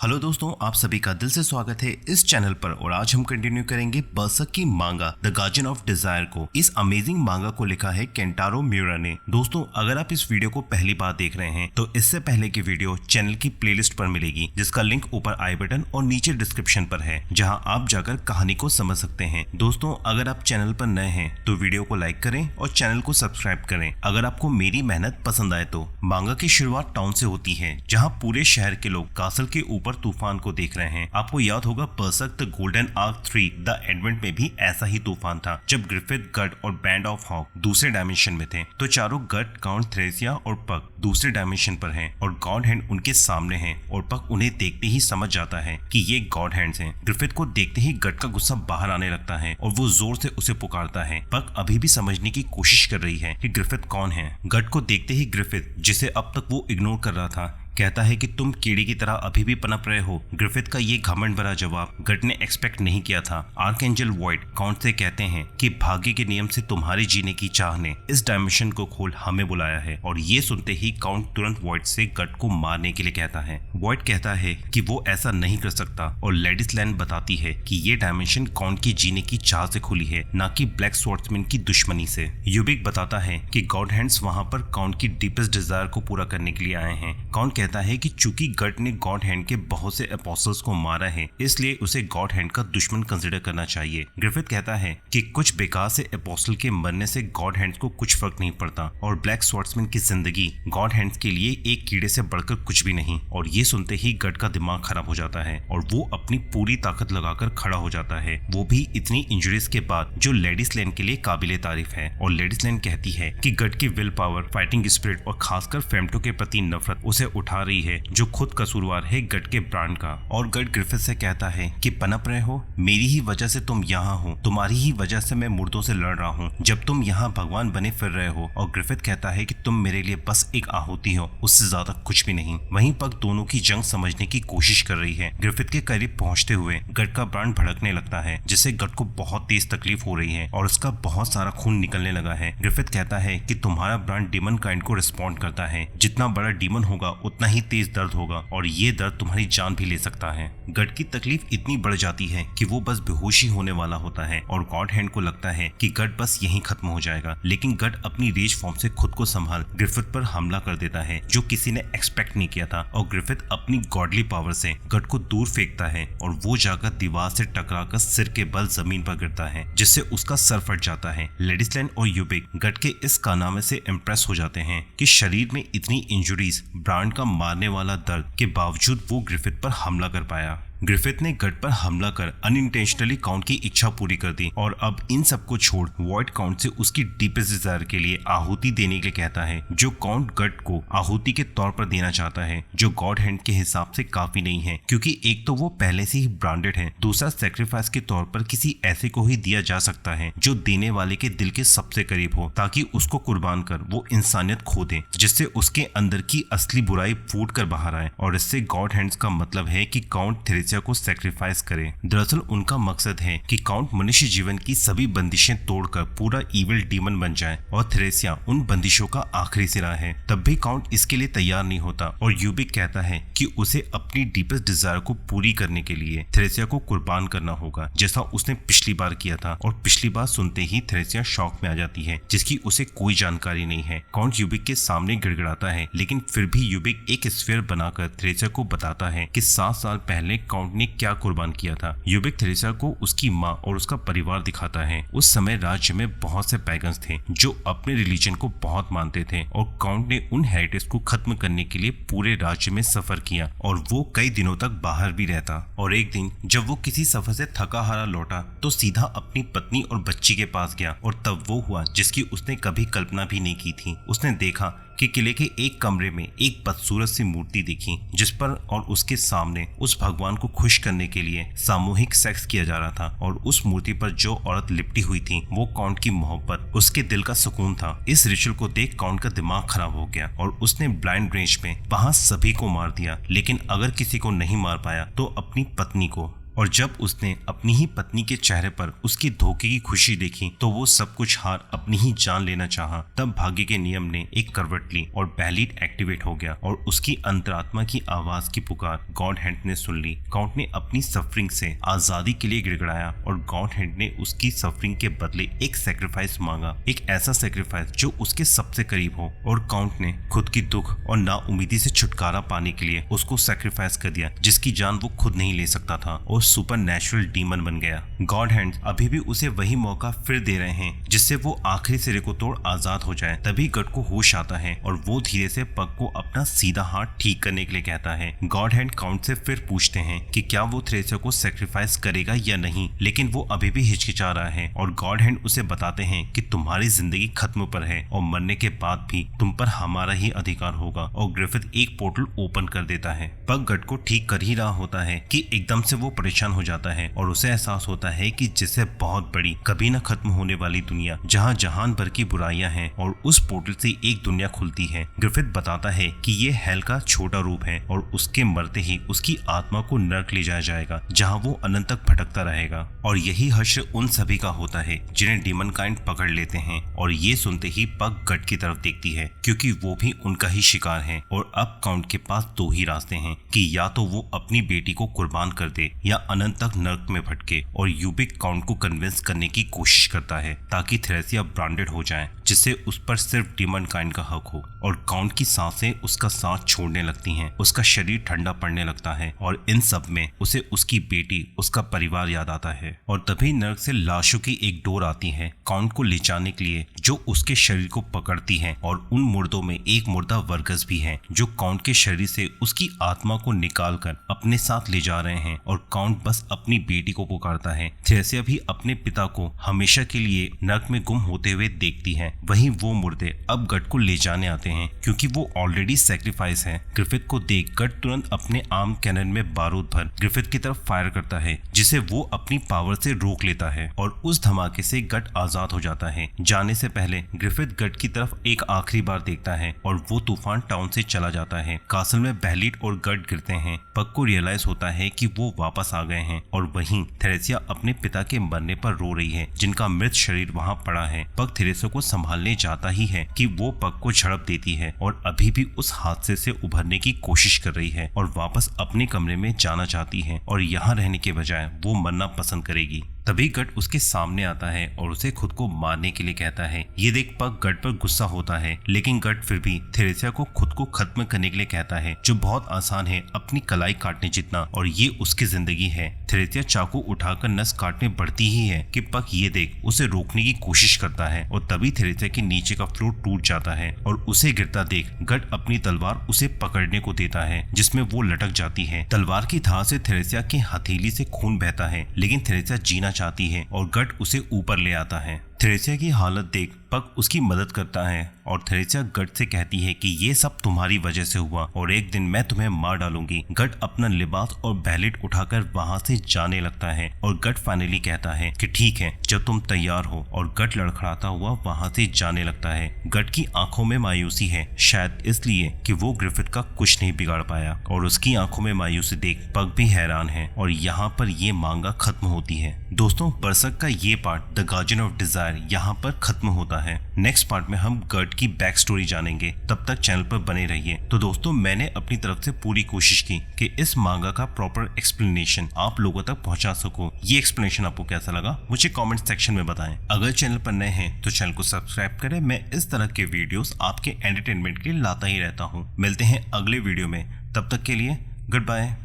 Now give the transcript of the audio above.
Hello दोस्तों, आप सभी का दिल से स्वागत है इस चैनल पर। और आज हम कंटिन्यू करेंगे बर्सर्क की मांगा द गार्जियन ऑफ डिजायर को। इस अमेजिंग मांगा को लिखा है केंटारो मिउरा ने। दोस्तों, अगर आप इस वीडियो को पहली बार देख रहे हैं तो इससे पहले की वीडियो चैनल की प्लेलिस्ट पर मिलेगी, जिसका लिंक ऊपर आई बटन और नीचे डिस्क्रिप्शन पर है, जहां आप जाकर कहानी को समझ सकते हैं। दोस्तों, अगर आप चैनल पर नए हैं तो वीडियो को लाइक करें और चैनल को सब्सक्राइब करें अगर आपको मेरी मेहनत पसंद आए तो। मांगा की शुरुआत टाउन से होती है, जहाँ पूरे शहर के लोग कासल के ऊपर तूफान को देख रहे हैं। आपको याद होगा berserk the golden arc 3 the advent में भी ऐसा ही तूफान था, जब ग्रिफिथ, गट और बैंड ऑफ हॉक दूसरे डायमेंशन में थे। तो चारों गट, काउंट, थ्रेसिया और पक दूसरे डायमेंशन पर हैं और गॉड हैंड उनके सामने हैं और पक उन्हें देखते ही समझ जाता है कि ये गॉड हैंड्स हैं। ग्रिफिथ को देखते ही गट का गुस्सा बाहर आने लगता है और वो जोर से उसे पुकारता है। पक अभी भी समझने की कोशिश कर रही है कि ग्रिफिथ कौन है। गट को देखते ही ग्रिफिथ, जिसे अब तक वो इग्नोर कर रहा था, कहता है कि तुम कीड़े की तरह अभी भी पनप रहे हो। ग्रिफिथ का ये घमंड भरा जवाब गट ने एक्सपेक्ट नहीं किया था। आर्कएंजल वॉइड काउंट से कहते हैं कि भाग्य के नियम से तुम्हारे जीने की चाह ने इस डायमेंशन को खोल हमें बुलाया है। और ये सुनते ही काउंट तुरंत वॉइड से गट को मारने के लिए कहता है। वॉइड कहता है कि वो ऐसा नहीं कर सकता और लेडीज लैंड बताती है कि ये डायमेंशन काउंट की जीने की चाह से खुली है, न कि ब्लैक स्वॉर्ड्समैन की दुश्मनी से। यूबिक बताता है कि गॉड हैंड्स वहां पर काउंट की डीपेस्ट डिजायर को पूरा करने के लिए आए हैं। काउंट कहता है कि चूंकि गट ने गॉड हैंड के बहुत से एपोस्टल्स को मारा है, इसलिए उसे गॉड हैंड का दुश्मन कंसिडर करना चाहिए। ग्रिफिथ कहता है कि कुछ बेकार से एपोस्टल के मरने से गॉड हैंड्स को कुछ फर्क नहीं पड़ता और ब्लैक स्वॉर्ड्समैन की जिंदगी गॉड हैंड्स के लिए एक कीड़े से बढ़कर कुछ भी नहीं। और ये सुनते ही गट का दिमाग खराब हो जाता है और वो अपनी पूरी ताकत लगाकर खड़ा हो जाता है, वो भी इतनी इंजरीज के बाद, जो लेडीज लैंड के लिए काबिले तारीफ है। और लेडीज लैंड कहती है कि गट की विल पावर, फाइटिंग स्पिरिट और खासकर फेम्टो के प्रति नफरत उसे उठा रही है, जो खुद कसूरवार है गट के ब्रांड का। और गट ग्रिफिथ से कहता है कि पनप रहे हो, मेरी ही वजह से तुम यहाँ हो, तुम्हारी ही वजह से मैं मुर्दों से लड़ रहा हूँ, जब तुम यहाँ भगवान बने फिर रहे हो। और ग्रिफिथ कहता है कि तुम मेरे लिए बस एक आहुति हो, उससे ज्यादा कुछ भी नहीं। वहीं पक दोनों की जंग समझने की कोशिश कर रही है। ग्रिफिथ के करीब पहुंचते हुए गट का ब्रांड भड़कने लगता है, जिससे गट को बहुत तेज तकलीफ हो रही है और उसका बहुत सारा खून निकलने लगा है। ग्रिफिथ कहता है कि तुम्हारा ब्रांड डीमन काइंड को रिस्पॉन्ड करता है, जितना बड़ा डीमन होगा उतना ही तेज दर्द होगा और ये दर्द तुम्हारी जान भी ले सकता है। गट की तकलीफ इतनी बढ़ जाती है कि वो बस बेहोशी होने वाला होता है और गॉड हैंड को लगता है कि गट बस यहीं खत्म हो जाएगा। लेकिन गट अपनी रेज फॉर्म से खुद को संभाल ग्रिफिथ पर हमला कर देता है, जो किसी ने एक्सपेक्ट नहीं किया था। और ग्रिफिथ अपनी गॉडली पावर से गट को दूर फेंकता है और वो जाकर दीवार से टकराकर सिर के बल जमीन पर गिरता है, जिससे उसका सर फट जाता है। लेडीजलैंड और यूबिक गट के इस कारनामे से इम्प्रेस हो जाते हैं कि शरीर में इतनी इंजुरीज, ब्रांड का मारने वाला दर्द के बावजूद वो ग्रिफिथ पर हमला कर पाया। ग्रिफिथ ने गट पर हमला कर अनइंटेंशनली काउंट की इच्छा पूरी कर दी और अब इन सबको छोड़ वॉइड काउंट से उसकी डीपेस्ट डिजायर के लिए आहुति देने के लिए कहता है, जो काउंट गट को आहुति के तौर पर देना चाहता है, जो गॉड हैंड के हिसाब से काफी नहीं है, क्योंकि एक तो वो पहले से ही ब्रांडेड है, दूसरा सेक्रीफाइस के तौर पर किसी ऐसे को ही दिया जा सकता है जो देने वाले के दिल के सबसे करीब हो, ताकि उसको कुर्बान कर वो इंसानियत खो दे, जिससे उसके अंदर की असली बुराई फूट कर बाहर आए। और इससे गॉड हैंड्स का मतलब है कि काउंट थ्रेसिया को सैक्रिफाइस करे। दरअसल उनका मकसद है कि काउंट मनुष्य जीवन की सभी बंदिशें तोड़कर पूरा इविल डीमन बन जाए और थ्रेसिया उन बंदिशों का आखिरी सिरा है। तब भी काउंट इसके लिए तैयार नहीं होता और यूबिक कहता है कि उसे अपनी डीपेस्ट डिजायर को पूरी करने के लिए थ्रेसिया को कुर्बान करना होगा, जैसा उसने पिछली बार किया था। और पिछली बार सुनते ही थ्रेसिया शॉक में आ जाती है, जिसकी उसे कोई जानकारी नहीं है। काउंट यूबिक के सामने गिड़गिड़ाता है, लेकिन फिर भी यूबिक एक स्फीयर बनाकर थ्रेसिया को बताता है कि 7 साल पहले काउंट ने क्या कुर्बान किया था। यूबिक थ्रेसिया को उसकी माँ और उसका परिवार दिखाता है। उस समय राज्य में बहुत से पैगन्स थे जो अपने रिलीजन को बहुत मानते थे और काउंट ने उन हेरिटेज को खत्म करने के लिए पूरे राज्य में सफर किया और वो कई दिनों तक बाहर भी रहता। और एक दिन जब वो किसी सफर से थका हारा लौटा तो सीधा अपनी पत्नी और बच्ची के पास गया और तब वो हुआ जिसकी उसने कभी कल्पना भी नहीं की थी। उसने देखा कि किले के एक कमरे में एक बदसूरत सी मूर्ति दिखी, जिस पर और उसके सामने उस भगवान को खुश करने के लिए सामूहिक सेक्स किया जा रहा था। और उस मूर्ति पर जो औरत लिपटी हुई थी वो काउंट की मोहब्बत, उसके दिल का सुकून था। इस रिचुअल को देख काउंट का दिमाग खराब हो गया और उसने ब्लाइंड रेंज में वहां सभी को मार दिया, लेकिन अगर किसी को नहीं मार पाया तो अपनी पत्नी को। और जब उसने अपनी ही पत्नी के चेहरे पर उसकी धोखे की खुशी देखी तो वो सब कुछ हार अपनी ही जान लेना चाहा। तब भाग्य के नियम ने एक करवट ली और बैलीड एक्टिवेट हो गया और उसकी अंतरात्मा की आवाज की पुकार गॉड हैंड ने सुन ली। काउंट ने अपनी सफरिंग से आजादी के लिए गिड़गिड़ाया और गॉड हैंड ने उसकी सफरिंग के बदले एक सेक्रीफाइस मांगा, एक ऐसा सेक्रीफाइस जो उसके सबसे करीब हो। और काउंट ने खुद की दुख और नाउमीदी से छुटकारा पाने के लिए उसको सेक्रीफाइस कर दिया जिसकी जान वो खुद नहीं ले सकता था और सुपर नेचुरल डीमन बन गया। गॉड हैंड अभी भी उसे वही मौका फिर दे रहे हैं जिससे वो आखिरी सिरे को तोड़ आजाद हो जाए। तभी गट को होश आता है और वो धीरे से पग को अपना सीधा हाथ ठीक करने के लिए कहता है। गॉड हैंड काउंट से फिर पूछते हैं कि क्या वो थ्रेसिया को सेक्रीफाइस करेगा या नहीं, लेकिन वो अभी भी हिचकिचा रहा है और गॉड हैंड उसे बताते हैं कि तुम्हारी जिंदगी खत्म पर है और मरने के बाद भी तुम पर हमारा ही अधिकार होगा। और ग्रिफिथ एक पोर्टल ओपन कर देता है। पग गट को ठीक कर ही रहा होता है कि एकदम से वो परेशान हो जाता है और उसे एहसास होता है कि जिसे बहुत बड़ी कभी न खत्म होने वाली दुनिया जहाँ जहान भर की बुराइयां हैं और उस पोर्टल से एक दुनिया खुलती है। ग्रिफिथ बताता है कि ये हेल का छोटा रूप है और उसके मरते ही उसकी आत्मा को नर्क ले जाया जाएगा जहाँ वो अनंत तक भटकता रहेगा। और यही हश्र उन सभी का होता है जिन्हें डीमन काइंड पकड़ लेते हैं। और ये सुनते ही पग गट की तरफ देखती है क्योंकि वो भी उनका ही शिकार है। और अब काउंट के पास दो ही रास्ते हैं कि या तो वो अपनी बेटी को कुर्बान कर दे या अनंत तक नर्क में भटके। और यूबिक काउंट को कन्विंस करने की कोशिश करता है ताकि थ्रेसिया ब्रांडेड हो जाए जिससे उस पर सिर्फ डीमन काइंड का हक हो। और काउंट की सांसें उसका सांस छोड़ने लगती हैं, उसका शरीर ठंडा पड़ने लगता है और इन सब में उसे उसकी बेटी, उसका परिवार याद आता है। और तभी नर्क से लाशों की एक डोर आती है काउंट को ले जाने के लिए जो उसके शरीर को पकड़ती है। और उन मुर्दों में एक मुर्दा वर्गस भी है जो काउंट के शरीर से उसकी आत्मा को निकाल कर अपने साथ ले जा रहे हैं। और काउंट बस अपनी बेटी को पुकारता है। थ्रेसिया भी अपने पिता को हमेशा के लिए नर्क में गुम होते हुए देखती है। वहीं वो मुर्दे अब गट को ले जाने आते हैं क्योंकि वो ऑलरेडी सेक्रीफाइस है। ग्रिफिथ को देख गट तुरंत अपने आर्म कैनन में बारूद भर ग्रिफिथ की तरफ फायर करता है जिसे वो अपनी पावर से रोक लेता है और उस धमाके से गट आजाद हो जाता है। जाने से पहले ग्रिफिथ गट की तरफ एक आखिरी बार देखता है और वो तूफान टाउन से चला जाता है। कासल में बैलीड और गट गिरते हैं। पग को रियलाइज होता है कि वो वापस आ गए हैं और वहीं थ्रेसिया अपने पिता के मरने पर रो रही है जिनका मृत शरीर वहां पड़ा है। पग थ्रेसिया को संभालने जाता ही है कि वो पग को झड़प देती है और अभी भी उस हादसे से उभरने की कोशिश कर रही है और वापस अपने कमरे में जाना चाहती है और यहाँ रहने के बजाय वो मरना पसंद करेगी। तभी गट उसके सामने आता है और उसे खुद को मारने के लिए कहता है। ये देख पग गट पर गुस्सा होता है लेकिन गट फिर भी थ्रेसिया को खुद को खत्म करने के लिए कहता है जो बहुत आसान है अपनी कलाई काटने जितना और ये उसकी जिंदगी है। थ्रेसिया चाकू उठाकर नस काटने बढ़ती ही है कि पग ये देख उसे रोकने की कोशिश करता है और तभी थ्रेसिया के नीचे का फ्लोर टूट जाता है और उसे गिरता देख गट अपनी तलवार उसे पकड़ने को देता है जिसमें वो लटक जाती है। तलवार की धार से थ्रेसिया की हथेली से खून बहता है लेकिन थ्रेसिया जीना चाहती है और गट उसे ऊपर ले आता है। थ्रेसिया की हालत देख पग उसकी मदद करता है और थ्रेसिया गट से कहती है कि ये सब तुम्हारी वजह से हुआ और एक दिन मैं तुम्हें मार डालूंगी। गट अपना लिबास और बैलेट उठाकर वहां से जाने लगता है और गट फाइनली कहता है कि ठीक है जब तुम तैयार हो और गट लड़खड़ाता हुआ वहां से जाने लगता है। गट की आंखों में मायूसी है शायद इसलिए कि वो ग्रिफिथ का कुछ नहीं बिगाड़ पाया और उसकी आंखों में मायूसी देख पग भी हैरान है और यहाँ पर ये मांगा खत्म होती है। दोस्तों बरसक का ये part the guardian of desire यहाँ पर खत्म होता है। नेक्स्ट पार्ट में हम गट की बैक स्टोरी जानेंगे, तब तक चैनल पर बने रहिए। तो दोस्तों मैंने अपनी तरफ से पूरी कोशिश की कि इस मांगा का प्रॉपर एक्सप्लेनेशन आप लोगों तक पहुंचा सकूं। ये एक्सप्लेनेशन आपको कैसा लगा मुझे कमेंट सेक्शन में बताएं। अगर चैनल पर नए हैं तो चैनल को सब्सक्राइब करें। मैं इस तरह के वीडियोस आपके एंटरटेनमेंट के लिए लाता ही रहता हूँ। मिलते हैं अगले वीडियो में, तब तक के लिए गुड बाय।